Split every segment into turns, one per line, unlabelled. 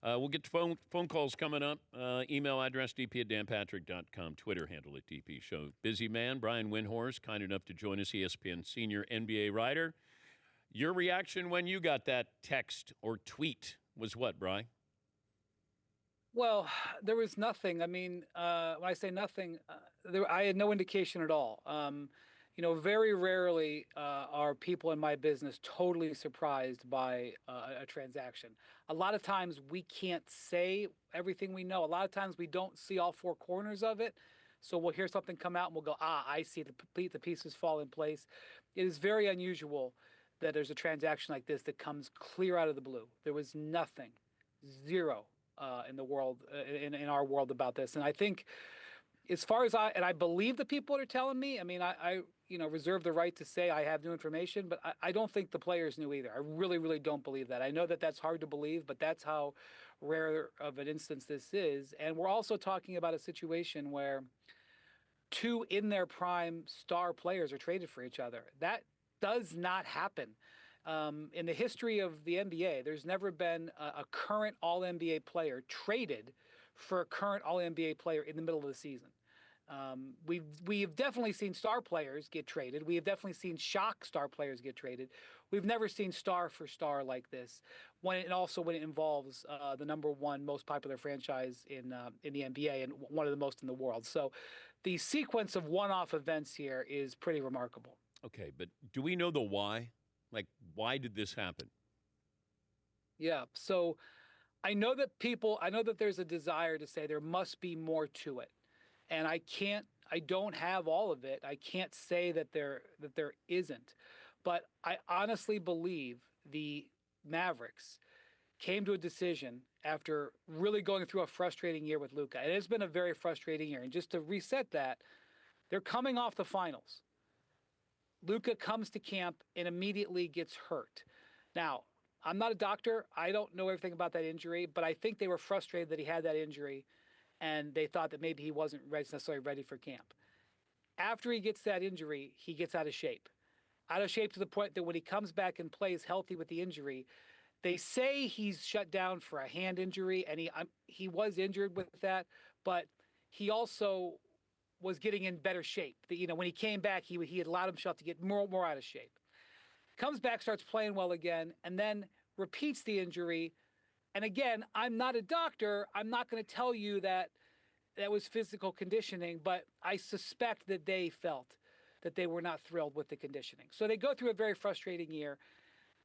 We'll get to phone calls coming up. Email address dp@danpatrick.com. Twitter handle at DP Show. Busy man, Brian Windhorst, kind enough to join us, ESPN senior NBA writer. Your reaction when you got that text or tweet was what, Brian?
Well, there was nothing. I mean, when I say nothing, I had no indication at all. Very rarely are people in my business totally surprised by a transaction. A lot of times we can't say everything we know. A lot of times we don't see all four corners of it. So we'll hear something come out and we'll go, I see the pieces fall in place. It is very unusual that there's a transaction like this that comes clear out of the blue. There was nothing, zero in the world, in our world about this. And I think as far as I believe the people that are telling me, I mean, I reserve the right to say I have new information, but I don't think the players knew either. I really, really don't believe that. I know that that's hard to believe, but that's how rare of an instance this is. And we're also talking about a situation where two in their prime star players are traded for each other. That does not happen. In the history of the NBA, there's never been a current All-NBA player traded for a current All-NBA player in the middle of the season. We've definitely seen star players get traded. We have definitely seen shock star players get traded. We've never seen star for star like this. When it involves the number one most popular franchise in the NBA and one of the most in the world. So, the sequence of one-off events here is pretty remarkable.
Okay, but do we know the why? Like, why did this happen?
Yeah. So I know that there's a desire to say there must be more to it. And I don't have all of it. I can't say that there isn't. But I honestly believe the Mavericks came to a decision after really going through a frustrating year with Luka. It has been a very frustrating year. And just to reset that, they're coming off the finals. Luka comes to camp and immediately gets hurt. Now, I'm not a doctor. I don't know everything about that injury, but I think they were frustrated that he had that injury, and they thought that maybe he wasn't necessarily ready for camp. After he gets that injury, he gets out of shape. Out of shape to the point that when he comes back and plays healthy with the injury, they say he's shut down for a hand injury, and he was injured with that, but he also was getting in better shape. When he came back, he had allowed himself to get more out of shape. Comes back, starts playing well again, and then repeats the injury. And again, I'm not a doctor. I'm not going to tell you that was physical conditioning, but I suspect that they felt that they were not thrilled with the conditioning. So they go through a very frustrating year,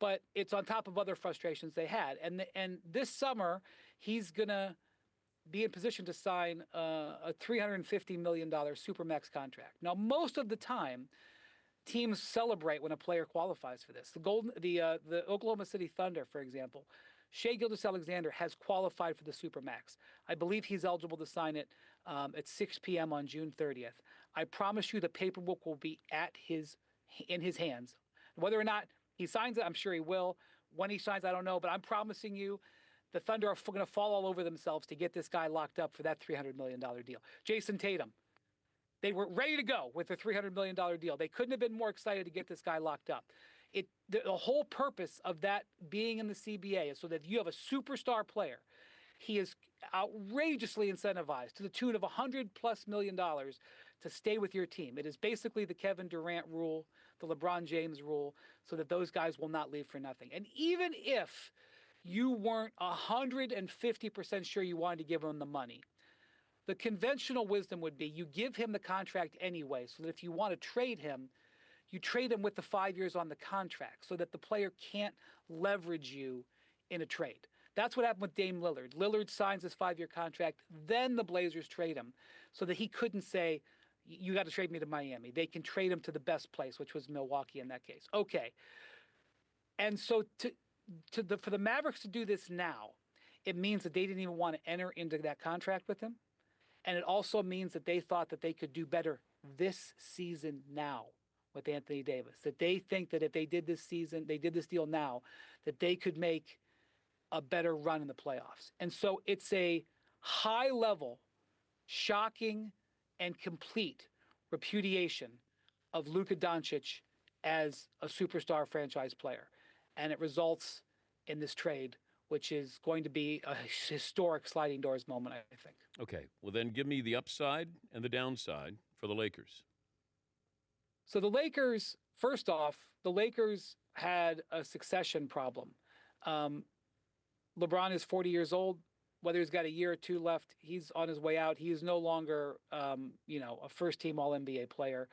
but it's on top of other frustrations they had. And this summer, he's going to be in position to sign a $350 million Supermax contract. Now, most of the time, teams celebrate when a player qualifies for this. The Oklahoma City Thunder, for example, Shai Gilgeous-Alexander has qualified for the Supermax. I believe he's eligible to sign it at 6 p.m. on June 30th. I promise you the paperwork will be in his hands. Whether or not he signs it, I'm sure he will. When he signs, I don't know, but I'm promising you the Thunder are going to fall all over themselves to get this guy locked up for that $300 million deal. Jason Tatum, they were ready to go with the $300 million deal. They couldn't have been more excited to get this guy locked up. The whole purpose of that being in the CBA is so that you have a superstar player. He is outrageously incentivized to the tune of $100+ million to stay with your team. It is basically the Kevin Durant rule, the LeBron James rule, so that those guys will not leave for nothing. And even if you weren't 150% sure you wanted to give him the money, the conventional wisdom would be you give him the contract anyway, so that if you want to trade him, you trade him with the 5 years on the contract so that the player can't leverage you in a trade. That's what happened with Dame Lillard. Lillard signs his 5-year contract, then the Blazers trade him so that he couldn't say, you got to trade me to Miami. They can trade him to the best place, which was Milwaukee in that case. Okay. And so for the Mavericks to do this now, it means that they didn't even want to enter into that contract with him. And it also means that they thought that they could do better this season now with Anthony Davis. That they think that if they did this deal now, that they could make a better run in the playoffs. And so it's a high-level, shocking, and complete repudiation of Luka Doncic as a superstar franchise player. And it results in this trade which is going to be a historic sliding doors moment, I think.
Okay. Well, then give me the upside and the downside for the Lakers.
So the Lakers, first off, the Lakers had a succession problem. Um, LeBron is 40 years old. Whether he's got a year or two left, he's on his way out. He is no longer, a first-team All-NBA player.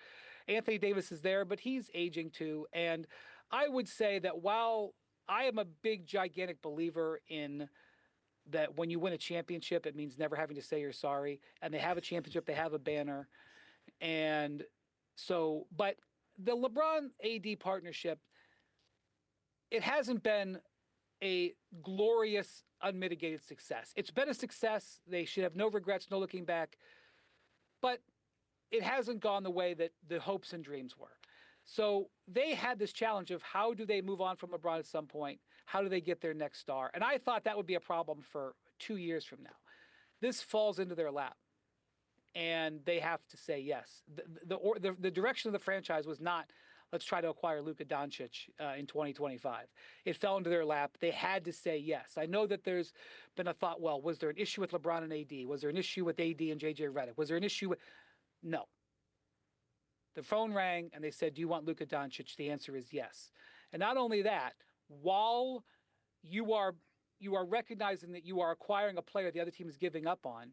Anthony Davis is there, but he's aging too. And I would say that while I am a big, gigantic believer in that when you win a championship, it means never having to say you're sorry. And they have a championship, they have a banner. And so, but the LeBron AD partnership, it hasn't been a glorious, unmitigated success. It's been a success. They should have no regrets, no looking back. But it hasn't gone the way that the hopes and dreams were. So they had this challenge of how do they move on from LeBron at some point? How do they get their next star? And I thought that would be a problem for 2 years from now. This falls into their lap, and they have to say yes. The direction of the franchise was not, let's try to acquire Luka Doncic in 2025. It fell into their lap. They had to say yes. I know that there's been a thought, well, was there an issue with LeBron and AD? Was there an issue with AD and JJ Redick? Was there an issue with... No. The phone rang and they said, do you want Luka Doncic? The answer is yes. And not only that, while you are recognizing that you are acquiring a player the other team is giving up on,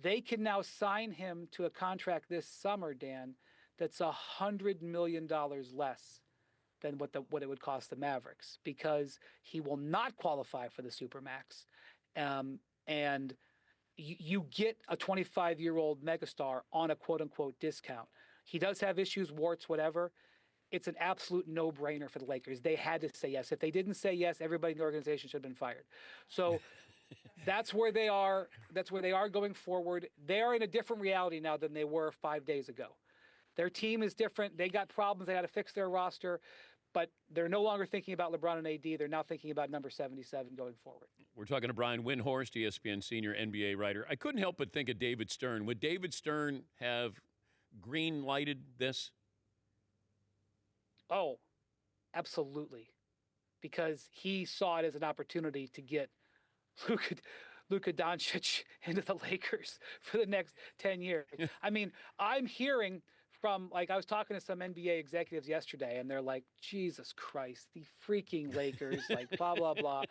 they can now sign him to a contract this summer, Dan, that's $100 million less than what it would cost the Mavericks, because he will not qualify for the Supermax. And you get a 25-year-old megastar on a quote-unquote discount. He does have issues, warts, whatever. It's an absolute no-brainer for the Lakers. They had to say yes. If they didn't say yes, everybody in the organization should have been fired. So that's where they are. That's where they are going forward. They are in a different reality now than they were 5 days ago. Their team is different. They got problems. They got to fix their roster. But they're no longer thinking about LeBron and AD. They're now thinking about number 77 going forward.
We're talking to Brian Windhorst, ESPN senior NBA writer. I couldn't help but think of David Stern. Would David Stern have green-lighted this?
Oh, absolutely. Because he saw it as an opportunity to get Luka Doncic into the Lakers for the next 10 years. I mean, I'm hearing from, I was talking to some NBA executives yesterday, and they're like, Jesus Christ, the freaking Lakers, blah, blah, blah.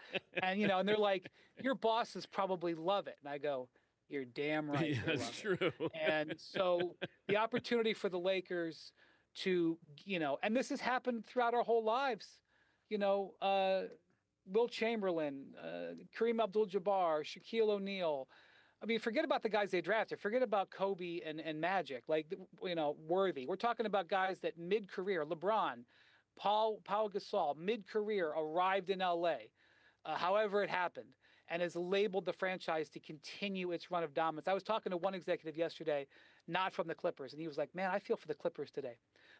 And, and they're like, your bosses probably love it. And I go, you're damn right.
Yeah, that's true.
And so the opportunity for the Lakers to, and this has happened throughout our whole lives, Will Chamberlain, Kareem Abdul-Jabbar, Shaquille O'Neal. I mean, forget about the guys they drafted. Forget about Kobe and Magic, Worthy. We're talking about guys that mid-career, LeBron, Paul Gasol, mid-career arrived in L.A., however it happened, and has labeled the franchise to continue its run of dominance. I was talking to one executive yesterday, not from the Clippers, and he was like, man, I feel for the Clippers today.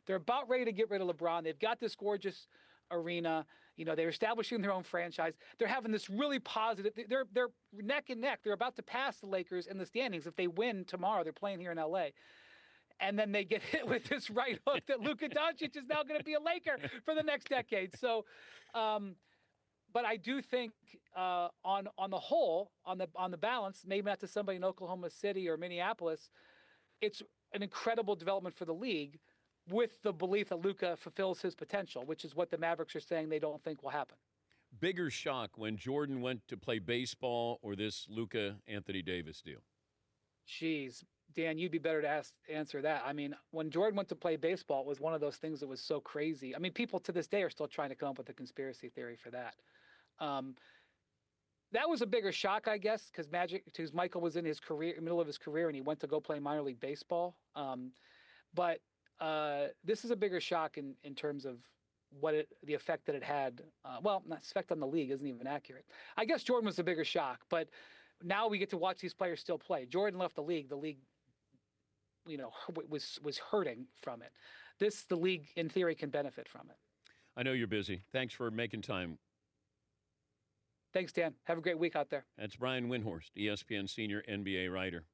They're about ready to get rid of LeBron. They've got this gorgeous arena. They're establishing their own franchise. They're having this really positive. They're neck and neck. They're about to pass the Lakers in the standings. If they win tomorrow, they're playing here in L.A. And then they get hit with this right hook that Luka Doncic is now going to be a Laker for the next decade. So, but I do think on the whole, on the balance, maybe not to somebody in Oklahoma City or Minneapolis, it's an incredible development for the league, with the belief that Luka fulfills his potential, which is what the Mavericks are saying they don't think will happen.
Bigger shock when Jordan went to play baseball or this Luka Anthony Davis deal?
Jeez, Dan, you'd be better to answer that. I mean, when Jordan went to play baseball, it was one of those things that was so crazy. I mean, people to this day are still trying to come up with a conspiracy theory for that. That was a bigger shock, I guess, because Michael was in his middle of his career, and he went to go play minor league baseball. But this is a bigger shock in terms of the effect that it had. Not effect on the league isn't even accurate. I guess Jordan was the bigger shock, but now we get to watch these players still play. Jordan left the league. The league, was hurting from it. The league, in theory, can benefit from it.
I know you're busy. Thanks for making time.
Thanks, Dan. Have a great week out there.
That's Brian Windhorst, ESPN senior NBA writer.